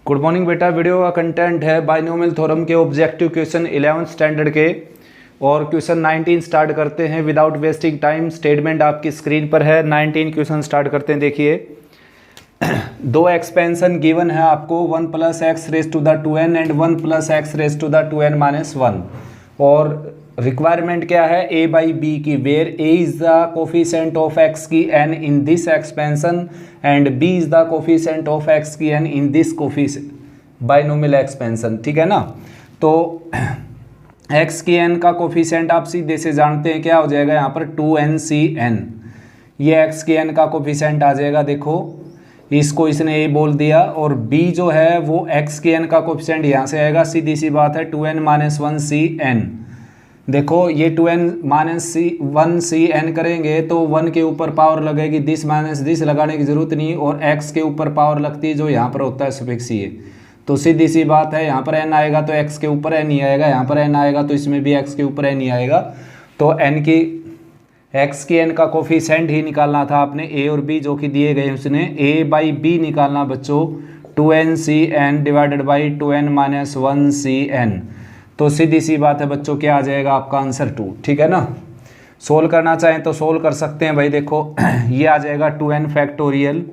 Good morning बेटा। Video का content है बाइनोमियल थ्योरम के ऑब्जेक्टिव क्वेश्चन 11th स्टैंडर्ड के और क्वेश्चन 19 स्टार्ट करते हैं विदाउट वेस्टिंग टाइम। स्टेटमेंट आपकी स्क्रीन पर है। 19 क्वेश्चन स्टार्ट करते हैं। देखिए, दो एक्सपेंशन गिवन है आपको 1 + x raise to the 2n and 1 + x raise to the 2n - 1 और रिक्वायरमेंट क्या है a by b की, where a is the coefficient of x की n in this expansion and b is the coefficient of x की n in this coefficient binomial expansion. ठीक है ना। तो x की n का कोफिशिएंट आप सीधे से जानते हैं, क्या हो जाएगा यहाँ पर 2nCn। ये x की n का कोफिशिएंट आ जाएगा। देखो, इसको इसने a बोल दिया और b जो है वो x की n का कोफिशिएंट यहाँ से आएगा। सीधी सी बात है 2n - 1Cn। देखो, ये 2n - 1Cn करेंगे तो 1 के ऊपर पावर लगेगी, दिस माइनस दिस लगाने की जरूरत नहीं, और x के ऊपर पावर लगती है जो यहाँ पर होता है सफिक्स ये। तो सीधी सी बात है, यहाँ पर n आएगा तो x के ऊपर n ही आएगा, यहाँ पर n आएगा तो इसमें भी x के ऊपर n ही आएगा। तो x की n का कोफिशिएंट ही निकालना था आपने, a और b जो कि दिए गए उसने a by b निकालना बच्चों, 2nCn divided by 2n - 1Cn। तो सीधी सी बात है बच्चों, क्या आ जाएगा आपका आंसर 2। ठीक है ना। सोल्व करना चाहें तो सोल्व कर सकते हैं भाई। देखो ये आ जाएगा 2n फैक्टोरियल,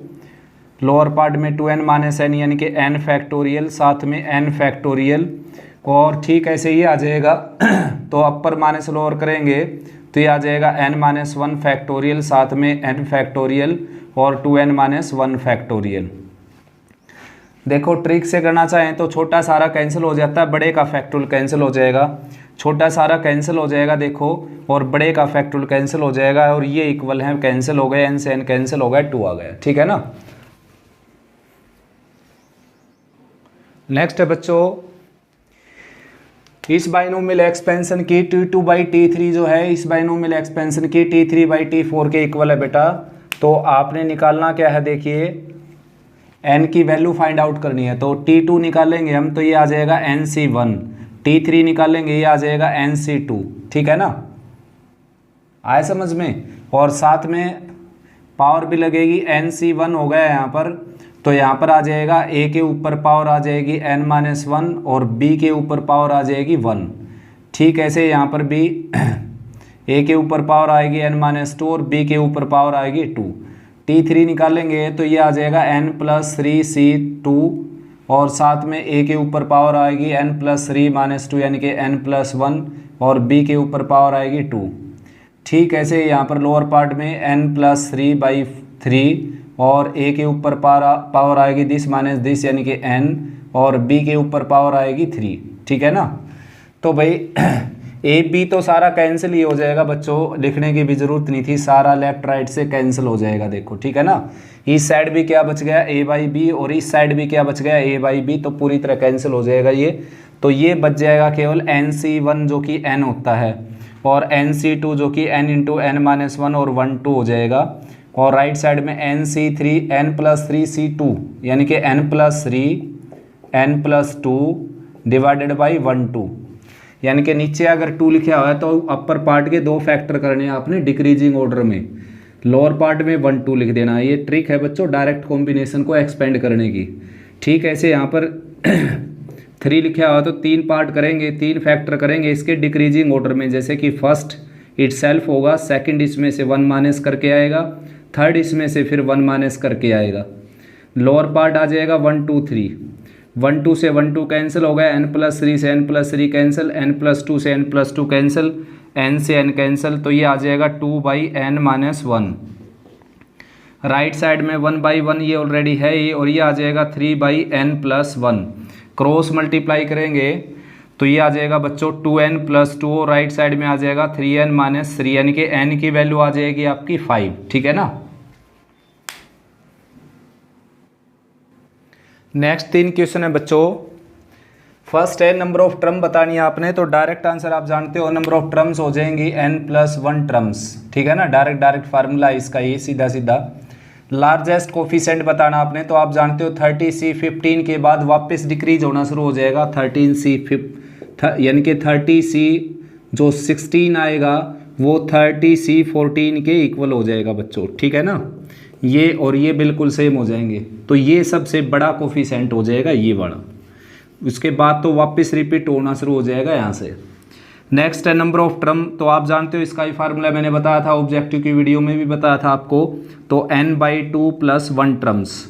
लोअर पार्ट में 2n - n यानी कि n फैक्टोरियल, साथ में n फैक्टोरियल, और ठीक ऐसे ही आ जाएगा। तो अपर माइनस लोअर करेंगे तो ये आ जाएगा n - 1 फैक्टोरियल, साथ में n फैक्टोरियल और 2n - 1 फैक्टोरियल। देखो, ट्रिक से करना चाहें तो छोटा सारा कैंसिल हो जाता है, बड़े का फैक्टोरियल कैंसिल हो जाएगा, छोटा सारा कैंसिल हो जाएगा देखो, और बड़े का फैक्टोरियल कैंसिल हो जाएगा, और ये इक्वल है, कैंसिल हो गए, n से n कैंसिल हो गया, 2 आ गया। ठीक है ना। नेक्स्ट है बच्चों, इस बाइनोमियल एक्सपेंशन की T2/T3 जो है, इस बाइनोमियल एक्सपेंशन की T3/T4 के इक्वल है बेटा। तो आपने निकालना क्या है, देखिए n की वैल्यू फाइंड आउट करनी है। तो T2 निकालेंगे हम तो ये आ जाएगा NC1, T3 निकालेंगे ये आ जाएगा NC2। ठीक है ना, आए समझ में। और साथ में पावर भी लगेगी, NC1 हो गया यहाँ पर, तो यहाँ पर आ जाएगा a के ऊपर पावर आ जाएगी n - 1 और b के ऊपर पावर आ जाएगी 1। ठीक ऐसे यहाँ पर भी a के ऊपर पावर आएगी n - 2 और b के ऊपर पावर आएगी 2। T3 निकालेंगे तो ये आ जाएगा n + 3C2 और साथ में a के ऊपर पावर आएगी n + 3 - 2 यानी कि n + 1 और b के ऊपर पावर आएगी 2। ठीक ऐसे यहाँ पर लोअर पार्ट में n + 3/3 और a के ऊपर पावर आएगी दिस माइनस दिस यानी कि n, और b के ऊपर पावर आएगी 3। ठीक है ना। तो भाई a b तो सारा कैंसिल ही हो जाएगा बच्चों, लिखने की भी जरूरत नहीं थी, सारा लेफ्ट राइट से कैंसिल हो जाएगा। देखो ठीक है ना, इस साइड भी क्या बच गया a by b और इस साइड भी क्या बच गया a by b, तो पूरी तरह कैंसिल हो जाएगा ये। तो ये बच जाएगा केवल NC1 जो कि n होता है, और NC2 जो कि n × n - 1 और 1 2 हो जाएगा, और राइट साइड में NC3 n + 3C2 यानी कि n + 3 n + 2 डिवाइडेड बाई 1 2, यानी कि नीचे अगर 2 लिखा हुआ है तो अपर पार्ट के 2 फैक्टर करने हैं आपने डिक्रीजिंग ऑर्डर में, लोअर पार्ट में 1 2 लिख देना है। ये ट्रिक है बच्चों डायरेक्ट कॉम्बिनेशन को एक्सपेंड करने की। ठीक ऐसे यहाँ पर 3 लिखा हुआ तो 3 पार्ट करेंगे, 3 फैक्टर करेंगे इसके डिक्रीजिंग ऑर्डर में, जैसे कि फर्स्ट इटसेल्फ होगा, सेकंड इसमें से 1 माइनस करके आएगा, थर्ड इसमें से फिर 1 माइनस करके आएगा। लोअर पार्ट आ जाएगा 1 2 3, 1 2 से 1 2 कैंसिल हो गया, n + 3 से n + 3 कैंसिल, n + 2 से n + 2 कैंसिल, n से n कैंसिल, तो ये आ जाएगा 2/n - 1। राइट साइड में 1/1 ये ऑलरेडी है ये, और ये आ जाएगा 3/n + 1। क्रॉस मल्टीप्लाई करेंगे तो ये आ जाएगा बच्चों 2n + 2, और राइट साइड में आ जाएगा 3n - 3 यानी कि n की वैल्यू आ जाएगी आपकी 5। ठीक है ना। नेक्स्ट 3 क्वेश्चन है बच्चों। फर्स्ट है नंबर ऑफ टर्म बतानी है आपने, तो डायरेक्ट आंसर आप जानते हो नंबर ऑफ टर्म्स हो जाएंगी n + 1 टर्म्स। ठीक है ना, डायरेक्ट फार्मूला इसका ये सीधा सीधा। लार्जेस्ट कोफिशिएंट बताना आपने, तो आप जानते हो 30C 15 के बाद वापस डिक्रीज होना शुरू हो जाएगा 13C यानी कि 30C जो 16 आएगा वो 30C 14 के इक्वल हो जाएगा बच्चों। ठीक है ना, ये और ये बिल्कुल सेम हो जाएंगे, तो ये सबसे बड़ा कोफिशिएंट हो जाएगा ये वाला। उसके बाद तो वापस रिपीट होना शुरू हो जाएगा यहाँ से। नेक्स्ट है नंबर ऑफ टर्म। तो आप जानते हो इसका ही फार्मूला मैंने बताया था, ऑब्जेक्टिव की वीडियो में भी बताया था आपको। तो n/2 + 1 टर्म्स,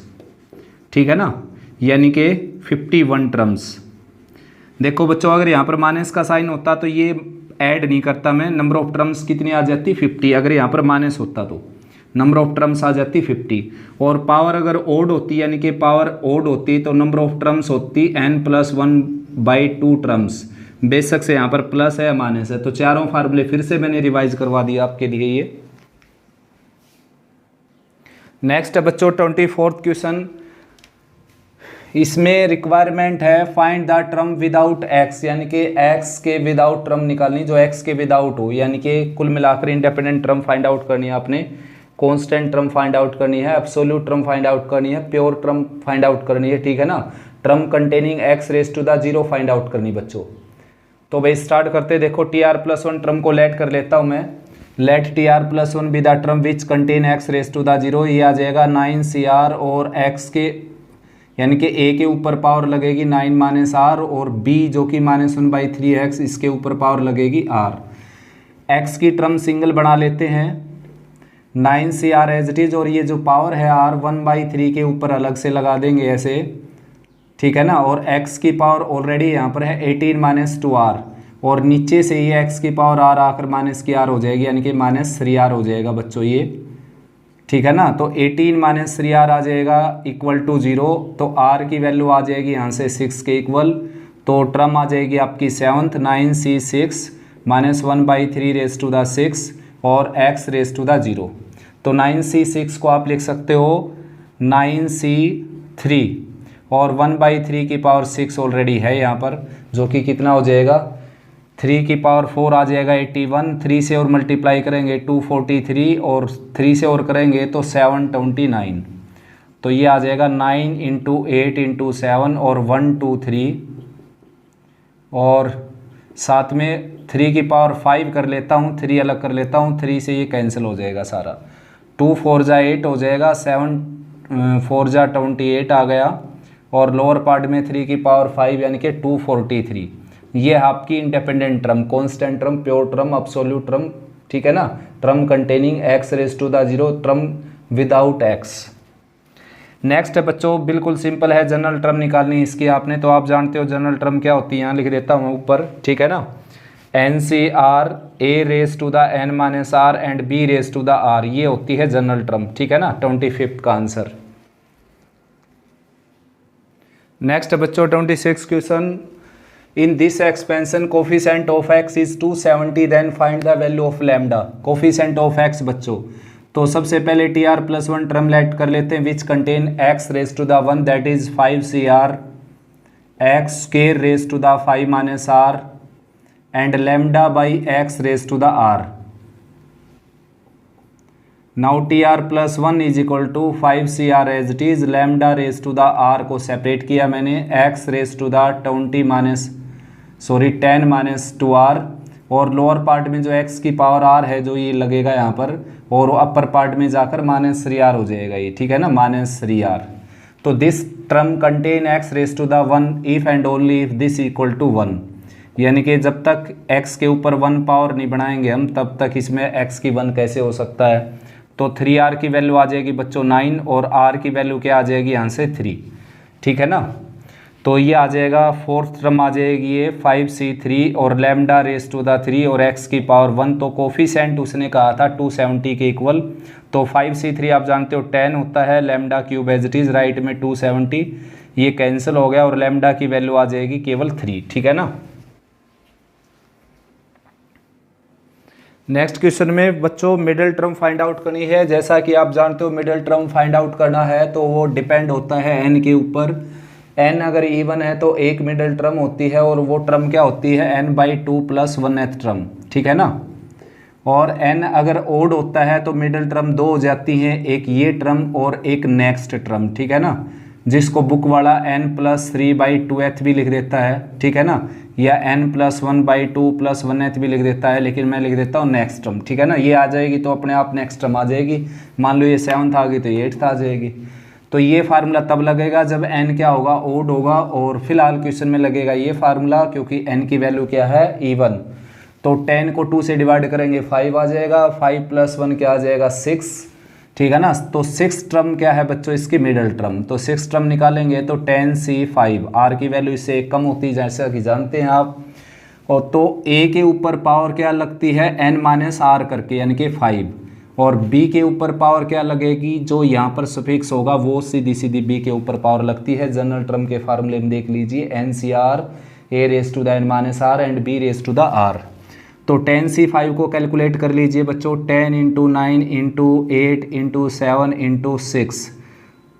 ठीक है ना, यानी कि 51 टर्म्स। देखो बच्चों, अगर यहाँ पर माइनस का साइन होता तो ये ऐड नहीं करता मैं, नंबर ऑफ टर्म्स कितनी आ जाती 50। अगर यहाँ पर माइनस होता तो नंबर ऑफ टर्म्स आ जाती 50। और पावर अगर ओड होती, यानी कि पावर ओड होती, तो नंबर ऑफ टर्म्स होती n + 1/2 टर्म्स। बेशक से यहाँ पर प्लस है या माइनस है, तो चारों फार्मूले फिर से मैंने रिवाइज करवा दिया आपके लिए ये। नेक्स्ट है बच्चों 24th क्वेश्चन। इसमें रिक्वायरमेंट है find the term without x, यानी कि x के विदाउट टर्म निकालनी, जो x के विदाउट हो, यानी कि कुल मिलाकर इंडिपेंडेंट टर्म फाइंड आउट करनी है आपने, कांस्टेंट टर्म फाइंड आउट करनी है, एब्सोल्यूट टर्म फाइंड आउट करनी है, प्योर टर्म फाइंड आउट करनी है, ठीक है ना। Term containing x⁻⁴ find out करनी बच्चों। तो भाई स्टार्ट करते, देखो tr+1 टर्म को लेट कर लेता हूँ मैं। Let tr+1 be the term which contain x⁻⁴, ये आ जाएगा 9cr, और x के यानी कि a के ऊपर पावर लगेगी 9 - r, और b जो कि -1/3x, इसके ऊपर पावर लगेगी r। x की टर्म सिंगल बना लेते हैं, 9cr एज इट इज, और ये जो पावर है r 1/3 के ऊपर अलग से लगा देंगे ऐसे, ठीक है ना। और x की पावर ऑलरेडी यहाँ पर है 18 - 2r, और नीचे से ये x की पावर r आकर माइनस की r हो जाएगी, यानी कि -3r हो जाएगा बच्चों ये, ठीक है ना। तो 18 - 3r आ जाएगा इक्वल टू 0, तो r की वैल्यू आ जाएगी यहाँ से 6 के इक्वल। तो टर्म आ जाएगी आपकी 7th 9c6 -1/3 और x⁻⁴। तो 9c6 को आप लिख सकते हो 9c3, और 1/3 की पावर 6 ऑलरेडी है यहाँ पर, जो कि कितना हो जाएगा 3 की पावर 4 आ जाएगा 81। 3 से और मल्टीप्लाई करेंगे 243, और 3 से और करेंगे तो 729। तो ये आ जाएगा 9 × 8 × 7 और 123, और साथ में 3 की पावर 5 कर लेता हूँ, 3 अलग कर लेता हूँ, 3 से ये कैंसिल हो जाएगा सारा। 2 4 जा 8 हो जाएगा, 7 4 जा 28 आ गया, और लोअर पार्ट में 3 की पावर 5 यानी कि 243। ये आपकी independent term, constant term, pure term, absolute term, ठीक है ना। Term containing x⁻⁴, term without x। Next है बच्चों, बिल्कुल सिंपल है, जनरल टर्म निकालनी है इसकी आपने। तो आप जानते हो जनरल टर्म क्या होती है, यहाँ लिख देता हूँ ऊपर, ठीक है ना। NCR a⁻n - r and b⁻r, ये होती है जनरल टर्म, ठीक है ना। 25th का आंसर। नेक्स्ट है बच्चों 26th question. In this expansion coefficient of x is 270, then find the value of lambda. Coefficient of x बच्चों, तो सबसे पहले tr+1 टर्म लेट कर लेते हैं, which contain x⁻⁴ that is 5cr, x⁻⁵ -r and λ/x⁻⁴। Now tr+1 is equal to 5cr as it is, λ⁻⁴ को separate किया मैंने, x⁻10 - 2r, और लोअर पार्ट में जो x की पावर r है जो ये लगेगा यहाँ पर, और अपर पार्ट में जाकर -3r हो जाएगा ये, ठीक है ना, -3r। तो this term contain x⁻1 if and only if this equal to 1, यानी कि जब तक x के ऊपर 1 पावर नहीं बनाएंगे हम, तब तक इसमें x की 1 कैसे हो सकता है। तो 3r की वैल्यू आ जाएगी बच्चों 9, और r की वैल्यू क्या आ जाएगी यहाँ से 3, ठीक है ना। तो ये आ जाएगा 4th टर्म आ जाएगी ये 5c3 और λ⁻⁴ और x की पावर 1। तो कोफिशिएंट उसने कहा था 270 के इक्वल, तो 5c3 आप जानते हो 10 होता है, λ³ एज इट इज, राइट में 270, ये कैंसिल हो गया, और λ की वैल्यू आ जाएगी केवल 3, ठीक है ना। नेक्स्ट क्वेश्चन में बच्चों मिडिल टर्म फाइंड आउट करनी है। जैसा कि आप जानते हो मिडिल टर्म फाइंड आउट करना है तो वो डिपेंड होता है n के ऊपर। n अगर इवन है तो एक मिडिल टर्म होती है, और वो टर्म क्या होती है n/2 + 1th टर्म, ठीक है ना। और n अगर ओड होता है तो मिडिल टर्म 2 हो जाती हैं, एक ये टर्म और एक नेक्स्ट टर्म, ठीक है ना, जिसको बुक वाला n + 3/2th भी लिख देता है, ठीक है ना। या n+1/2 प्लस 1th भी लिख देता है, लेकिन मैं लिख देता हूँ नेक्स्ट टर्म, ठीक है ना। ये आ जाएगी तो अपने आप नेक्स्ट टर्म आ जाएगी। मान लो ये 7th आ गई तो ये 8th आ जाएगी। तो ये फार्मूला तब लगेगा जब n क्या होगा, ओड होगा। और फिलहाल क्वेश्चन में लगेगा ये फार्मूला क्योंकि n की वैल्यू क्या है, इवन। तो 10 को 2 से डिवाइड करेंगे 5 आ जाएगा, 5 + 1 क्या आ जाएगा 6, ठीक है ना। तो 6 टर्म क्या है बच्चों, इसकी मिडल टर्म। तो 6 टर्म निकालेंगे तो 10c5, r की वैल्यू इससे कम होती है जैसा कि जानते हैं आप। और तो a के ऊपर पावर क्या लगती है, n-r करके, यानी कि 5। और b के ऊपर पावर क्या लगेगी, जो यहाँ पर सफिक्स होगा वो सीधी सीधी b के ऊपर पावर लगती है। जनरल टर्म के फार्मूले में देख लीजिए, NCR a⁻n-r एंड b⁻r। तो 10c5 को कैलकुलेट कर लीजिए बच्चों, 10 × 9 × 8 × 7 × 6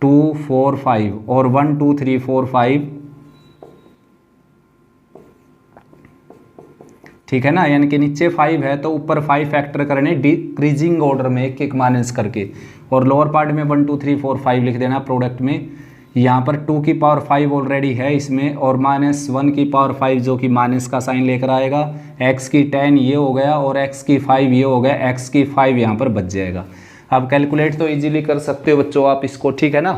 2 4 5 और 1 2 3 4 5, ठीक है ना। यानी कि नीचे 5 है तो ऊपर 5 फैक्टर करने डिक्रीजिंग ऑर्डर में, एक एक माइनस करके। और लोअर पार्ट में 1 2 3 4 5 लिख देना प्रोडक्ट में। यहाँ पर 2 की पावर 5 ऑलरेडी है इसमें, और -1 की पावर 5 जो कि माइनस का साइन लेकर आएगा। x की 10 ये हो गया और x की 5 ये हो गया, x की 5 यहाँ पर बच जाएगा। अब कैलकुलेट तो इजीली कर सकते हो बच्चों आप इसको, ठीक है ना।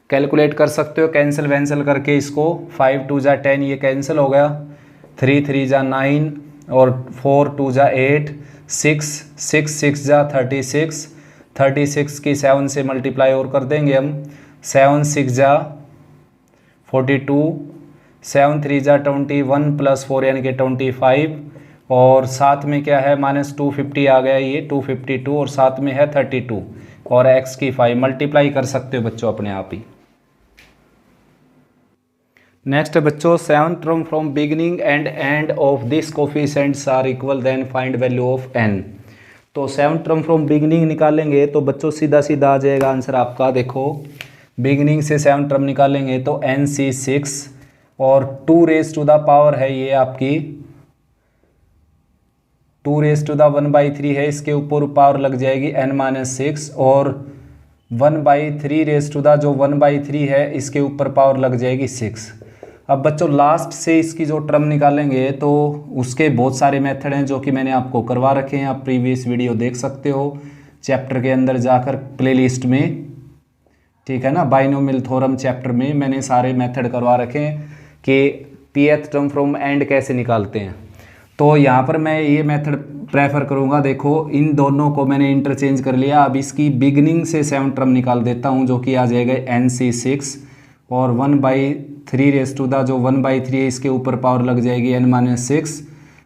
कैलकुलेट कर सकते हो कैंसिल वैंसिल करके इसको। 5 2 जा 10 ये कैंसिल हो गया, 3 3 जा 9 और 4 2 जा 8, 6 6 6 जा 36, 36 की 7 से मल्टीप्लाई और कर देंगे हम। 7 6 जा 42, 7 3 जा 21 + 4 यानी कि 25, और साथ में क्या है -250 आ गया, ये 252, और साथ में है 32 और x की 5 मल्टीप्लाई कर सकते हो बच्चों अपने आप ही। नेक्स्ट है बच्चों, 7 term from beginning and end of this coefficients are equal, then find value of n। तो 7 टर्म फ्रॉम बिगिनिंग निकालेंगे तो बच्चों सीधा सीधा आ जाएगा आंसर आपका। देखो बिगिनिंग से 7 टर्म निकालेंगे तो NC6 और 2⁻⁴ है ये आपकी, 2⁻⁴ है, इसके ऊपर पावर लग जाएगी n-6, और 1/3 जो 1/3 है इसके ऊपर पावर लग जाएगी 6। अब बच्चों लास्ट से इसकी जो टर्म निकालेंगे तो उसके बहुत सारे मेथड हैं जो कि मैंने आपको करवा रखे हैं। आप प्रीवियस वीडियो देख सकते हो चैप्टर के अंदर जाकर प्लेलिस्ट में, ठीक है ना। बाइनोमियल थ्योरम चैप्टर में मैंने सारे मेथड करवा रखे हैं कि pth टर्म फ्रॉम एंड कैसे निकालते हैं। तो यहाँ पर मैं ये मेथड प्रेफर करूँगा। देखो इन दोनों को मैंने इंटरचेंज कर लिया। अब इसकी बिगनिंग से 7 टर्म निकाल देता हूँ जो कि आ जाएगा NC6, और 1/3 जो 1/3 है इसके ऊपर पावर लग जाएगी n-6,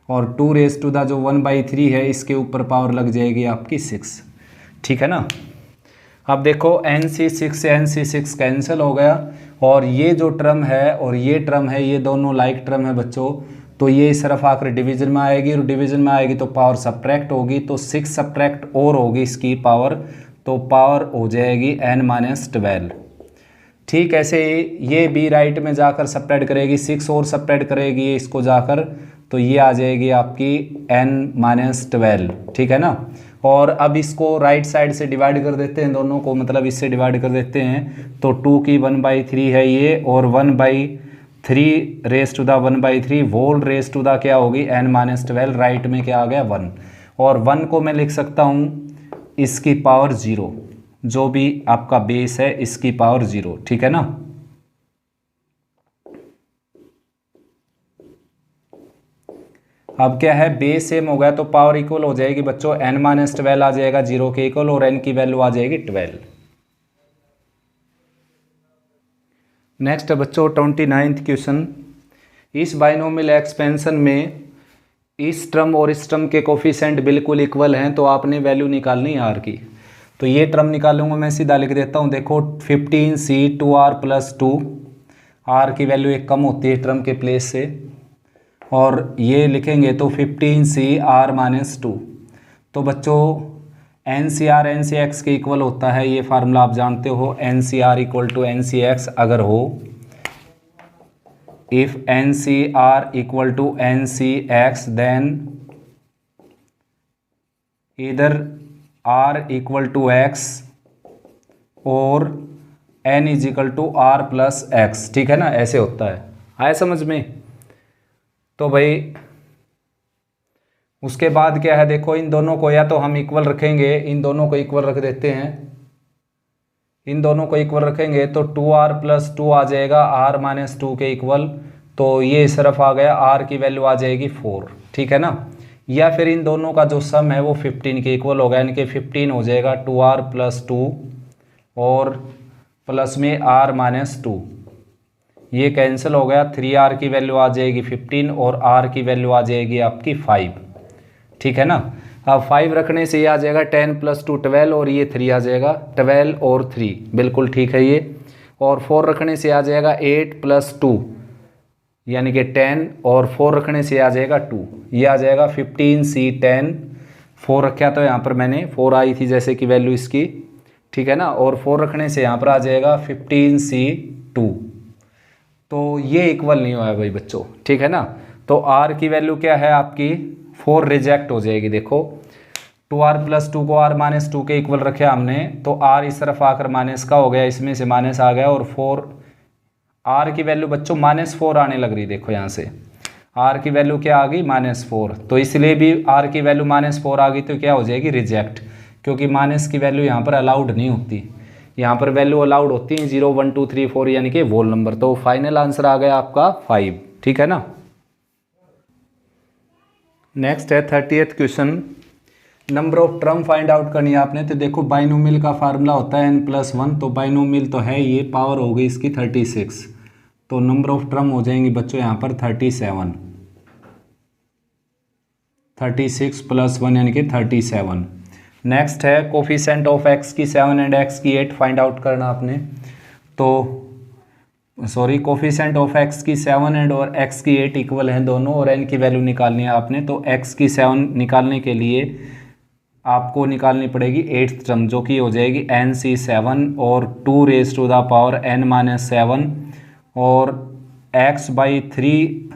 और 2 जो 1/3 है इसके ऊपर पावर लग जाएगी आपकी 6, ठीक है ना। अब देखो NC6 से NC6 कैंसिल हो गया, और ये जो टर्म है और ये टर्म है ये दोनों लाइक टर्म है बच्चों। तो ये इस तरफ आकर डिवीजन में आएगी, और डिवीजन में आएगी तो पावर सब्ट्रैक्ट होगी, तो 6 सब्ट्रैक्ट और होगी इसकी पावर, तो पावर हो जाएगी n-12। ठीक ऐसे ये बी राइट में जाकर सब्ट्रैक्ट करेगी, 6 और सब्ट्रैक्ट करेगी इसको जाकर, तो ये आ जाएगी आपकी n-12, ठीक है ना। और अब इसको राइट साइड से डिवाइड कर देते हैं दोनों को, मतलब इससे डिवाइड कर देते हैं। तो 2 की 1/3 है ये, और 1/3 होल रेस टू द क्या होगी n-12, राइट में क्या आ गया 1, और 1 को मैं लिख सकता हूँ इसकी पावर 0, जो भी आपका बेस है इसकी पावर 0, ठीक है ना। अब क्या है बेस सेम हो गया तो पावर इक्वल हो जाएगी बच्चों, n-12 आ जाएगा 0 के इक्वल, और n की वैल्यू आ जाएगी 12। नेक्स्ट है बच्चों 29th क्वेश्चन। इस बाइनोमियल एक्सपेंशन में इस टर्म और इस टर्म के कोफिशिएंट बिल्कुल इक्वल हैं, तो आपने वैल्यू निकालनी है r की। तो ये टर्म निकालूंगा मैं, सीधा लिख देता हूँ। देखो 15c 2r + 2, r की वैल्यू एक कम होती है टर्म के प्लेस से, और ये लिखेंगे तो 15c r-2। तो बच्चों NCR NCX के इक्वल होता है, ये फार्मूला आप जानते हो, NCR = NCX अगर हो, इफ NCR = NCX देन इधर R = X और N = R + X, ठीक है ना। ऐसे होता है, आया समझ में। तो भाई उसके बाद क्या है, देखो इन दोनों को या तो हम इक्वल रखेंगे, इन दोनों को इक्वल रख देते हैं, इन दोनों को इक्वल रखेंगे तो 2r+2 आ जाएगा r-2 के इक्वल। तो ये इस तरफ आ गया, r की वैल्यू आ जाएगी 4, ठीक है ना। या फिर इन दोनों का जो सम है वो 15 के इक्वल होगा, यानी कि 15 हो जाएगा 2r+2 और प्लस में r-2, ये कैंसिल हो गया। 3r की वैल्यू आ जाएगी 15 और r की वैल्यू आ जाएगी आपकी 5, ठीक है ना। अब 5 रखने से ये आ जाएगा 10 + 2 12 और ये 3 आ जाएगा 12 और 3, बिल्कुल ठीक है ये। और 4 रखने से आ जाएगा 8 + 2 यानी कि 10 और 4 रखने से आ जाएगा 2, ये आ जाएगा 15c10। 4 रखा तो यहाँ पर मैंने 4 आई थी जैसे कि वैल्यू इसकी, ठीक है ना। और 4 रखने से यहाँ पर आ जाएगा 15c2। तो ये इक्वल नहीं हुआ भाई बच्चों, ठीक है ना। तो r की वैल्यू क्या है आपकी 4 रिजेक्ट हो जाएगी। देखो 2r+2 को r-2 के इक्वल रखे हमने, तो r इस तरफ आकर माइनस का हो गया, इसमें से माइनस आ गया और 4 r की वैल्यू बच्चों -4 आने लग रही। देखो यहाँ से r की वैल्यू क्या आ गई -4, तो इसलिए भी r की वैल्यू -4 आ गई तो क्या हो जाएगी रिजेक्ट, क्योंकि माइनस की वैल्यू यहाँ पर अलाउड नहीं होती, यहाँ पर वैल्यू अलाउड होती है 0 1 2 3 4 यानी कि होल नंबर। तो फाइनल आंसर आ गया आपका 5, ठीक है ना। नेक्स्ट है 30th question, number of term find out करनी है आपने। तो देखो बाइनोमियल का फार्मूला होता है n+1, तो बाइनोमियल तो है, ये पावर हो गई इसकी 36, तो नंबर ऑफ टर्म हो जाएंगी बच्चों यहाँ पर 37, 36 + 1 यानी कि 37। नेक्स्ट है कोफिशेंट ऑफ x की 7 एंड x की 8 फाइंड आउट करना आपने। तो सॉरी, कोफिशेंट ऑफ x की 7 एंड और x की 8 इक्वल हैं दोनों, और n की वैल्यू निकालनी है आपने। तो x की 7 निकालने के लिए आपको निकालनी पड़ेगी 8th टर्म, जो कि हो जाएगी nc7 और 2n-7 और x/3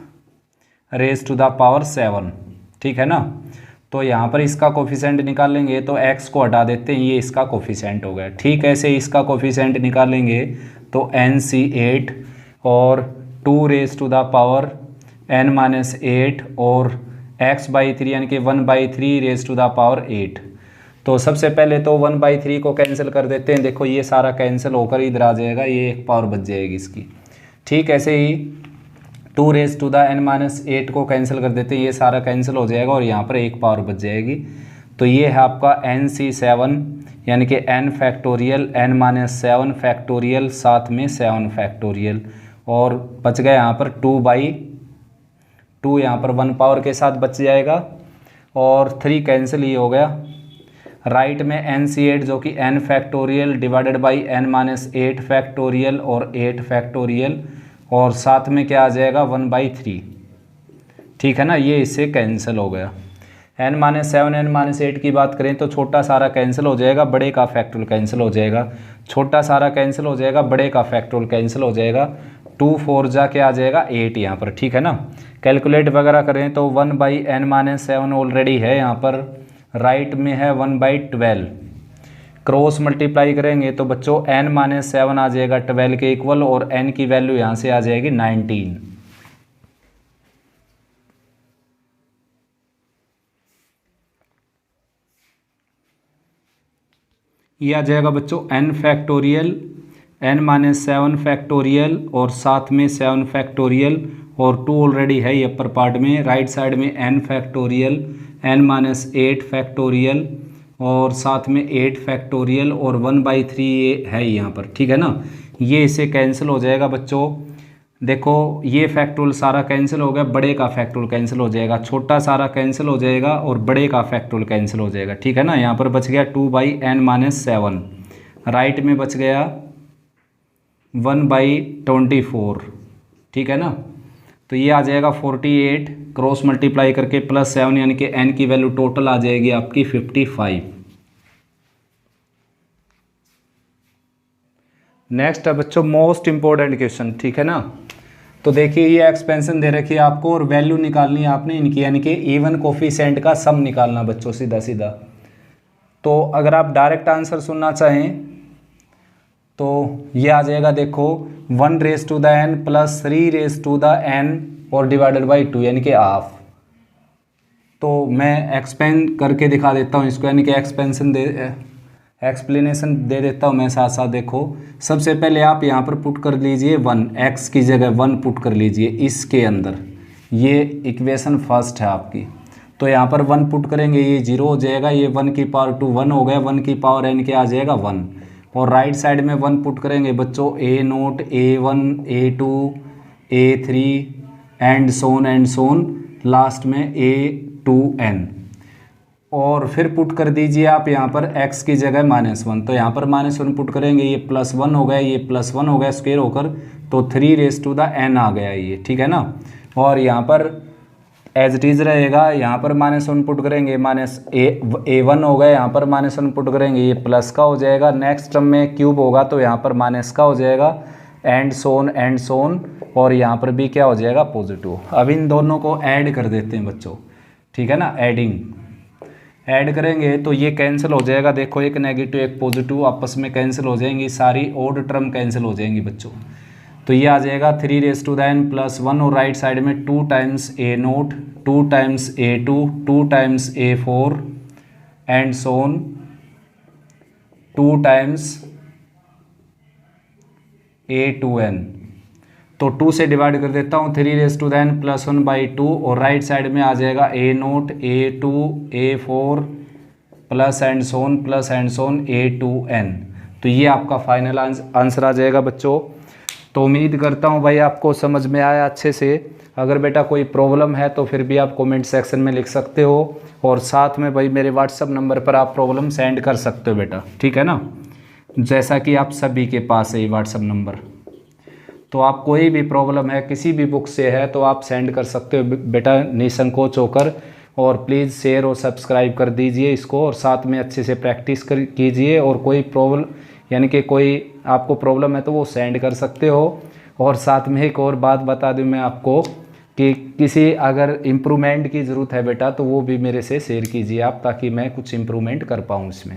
ठीक है ना। तो यहाँ पर इसका कोफिशेंट निकालेंगे तो x को हटा देते हैं, ये इसका कोफिशेंट हो गया। ठीक ऐसे इसका कोफिशेंट निकालेंगे तो nc8 और 2n-8 और x/3 यानी कि 1/3 तो सबसे पहले तो 1/3 को कैंसिल कर देते हैं। देखो ये सारा कैंसिल होकर इधर आ जाएगा, ये एक पावर बच जाएगी इसकी। ठीक ऐसे ही 2n-8 को कैंसिल कर देते हैं, ये सारा कैंसिल हो जाएगा और यहाँ पर एक पावर बच जाएगी। तो ये है आपका nc7 यानी कि n फैक्टोरियल n-7 फैक्टोरियल साथ में 7 फैक्टोरियल, और बच गया यहाँ पर 2/2, यहाँ पर 1 पावर के साथ बच जाएगा और 3 कैंसिल ही हो गया। राइट में nc8 जो कि n factorial divided by n-8 factorial और 8 फैक्टोरियल, और साथ में क्या आ जाएगा 1/3। ठीक है ना, ये इससे कैंसिल हो गया। n-7 n-8 की बात करें तो छोटा सारा कैंसिल हो जाएगा, बड़े का फैक्टोरियल कैंसिल हो जाएगा, छोटा सारा कैंसिल हो जाएगा, बड़े का फैक्टोरियल कैंसिल हो जाएगा। 2 4 जा के आ जाएगा 8 यहाँ पर। ठीक है ना, कैलकुलेट वगैरह करें तो 1/n-7 ऑलरेडी है यहाँ पर, राइट में है 1/12, क्रॉस मल्टीप्लाई करेंगे तो बच्चों n-7 आ जाएगा 12 के इक्वल, और n की वैल्यू यहाँ से आ जाएगी 19। ये आ जाएगा बच्चों n फैक्टोरियल n-7 फैक्टोरियल और साथ में 7 फैक्टोरियल, और 2 ऑलरेडी है ये अपर पार्ट में। राइट साइड में n फैक्टोरियल n-8 फैक्टोरियल और साथ में 8 फैक्टोरियल और 1/3 ये है यहाँ पर। ठीक है ना, ये इससे कैंसिल हो जाएगा बच्चों। देखो ये फैक्टोरियल सारा कैंसिल हो गया, बड़े का फैक्टोरियल कैंसिल हो जाएगा, छोटा सारा कैंसिल हो जाएगा और बड़े का फैक्टोरियल कैंसिल हो जाएगा। ठीक है ना, यहाँ पर बच गया 2/n-7, राइट में बच गया 1/24। ठीक है ना, तो ये आ जाएगा 48, क्रॉस मल्टीप्लाई करके +7 यानी कि n की वैल्यू टोटल आ जाएगी आपकी 55। नेक्स्ट है बच्चों मोस्ट इंपॉर्टेंट क्वेश्चन। ठीक है ना, तो देखिए ये एक्सपेंशन दे रखी है आपको और वैल्यू निकालनी है आपने इनकी, यानी कि इवन कोफिशिएंट का सम निकालना बच्चों सीधा सीधा। तो अगर आप डायरेक्ट आंसर सुनना चाहें तो ये आ जाएगा, देखो 1 raised to the n + 3 raised to the n और डिवाइडेड बाई 2 यानी कि हाफ। तो मैं एक्सपेंड करके दिखा देता हूँ इसको, यानी कि एक्सप्लेनेशन दे देता हूँ मैं साथ साथ। देखो सबसे पहले आप यहाँ पर पुट कर लीजिए 1, x की जगह 1 पुट कर लीजिए इसके अंदर, ये इक्वेशन फर्स्ट है आपकी। तो यहाँ पर 1 पुट करेंगे, ये 0 हो जाएगा, ये 1 की पावर 2 1 हो गया, 1 की पावर n के आ जाएगा 1। और राइट साइड में 1 पुट करेंगे बच्चों, a0 a1 a2 a3 and Son last में a2n। और फिर पुट कर दीजिए आप यहाँ पर x की जगह -1, तो यहाँ पर -1 पुट करेंगे, ये +1 हो गया, ये +1 हो गया स्क्वायर होकर, तो 3n आ गया ये, ठीक है ना। और यहाँ पर एज इट इज़ रहेगा, यहाँ पर -1 पुट करेंगे, -a1 हो गया, यहाँ पर -1 पुट करेंगे, ये प्लस का हो जाएगा, नेक्स्ट टर्म में क्यूब होगा तो यहाँ पर माइनस का हो जाएगा, एंड सोन, और यहाँ पर भी क्या हो जाएगा, पॉजिटिव। अब इन दोनों को ऐड कर देते हैं बच्चों, ठीक है ना। ऐड करेंगे तो ये कैंसिल हो जाएगा, देखो एक नेगेटिव एक पॉजिटिव आपस में कैंसिल हो जाएंगी, सारी ओड टर्म कैंसिल हो जाएंगी बच्चों। तो ये आ जाएगा 3n + 1, और राइट साइड में 2 times a0 2 times a2 2 times a4 and so on 2 times a2n। तो 2 से डिवाइड कर देता हूँ, 3n + 1/2, और राइट साइड में आ जाएगा a0 a2 a4 plus and Son a2n। तो ये आपका फाइनल आंसर आ जाएगा बच्चों। तो उम्मीद करता हूँ भाई आपको समझ में आया अच्छे से। अगर बेटा कोई प्रॉब्लम है तो फिर भी आप कमेंट सेक्शन में लिख सकते हो, और साथ में भाई मेरे व्हाट्सअप नंबर पर आप प्रॉब्लम सेंड कर सकते हो बेटा, ठीक है ना, जैसा कि आप सभी के पास है ये व्हाट्सअप नंबर। तो आप कोई भी प्रॉब्लम है किसी भी बुक से है तो आप सेंड कर सकते हो बेटा निसंकोच होकर। और प्लीज़ शेयर और सब्सक्राइब कर दीजिए इसको, और साथ में अच्छे से प्रैक्टिस कीजिए। और कोई प्रॉब्लम यानी कि कोई आपको प्रॉब्लम है तो वो सेंड कर सकते हो। और साथ में एक और बात बता दूं मैं आपको कि किसी अगर इम्प्रूवमेंट की ज़रूरत है बेटा तो वो भी मेरे से शेयर कीजिए आप, ताकि मैं कुछ इम्प्रूवमेंट कर पाऊँ इसमें।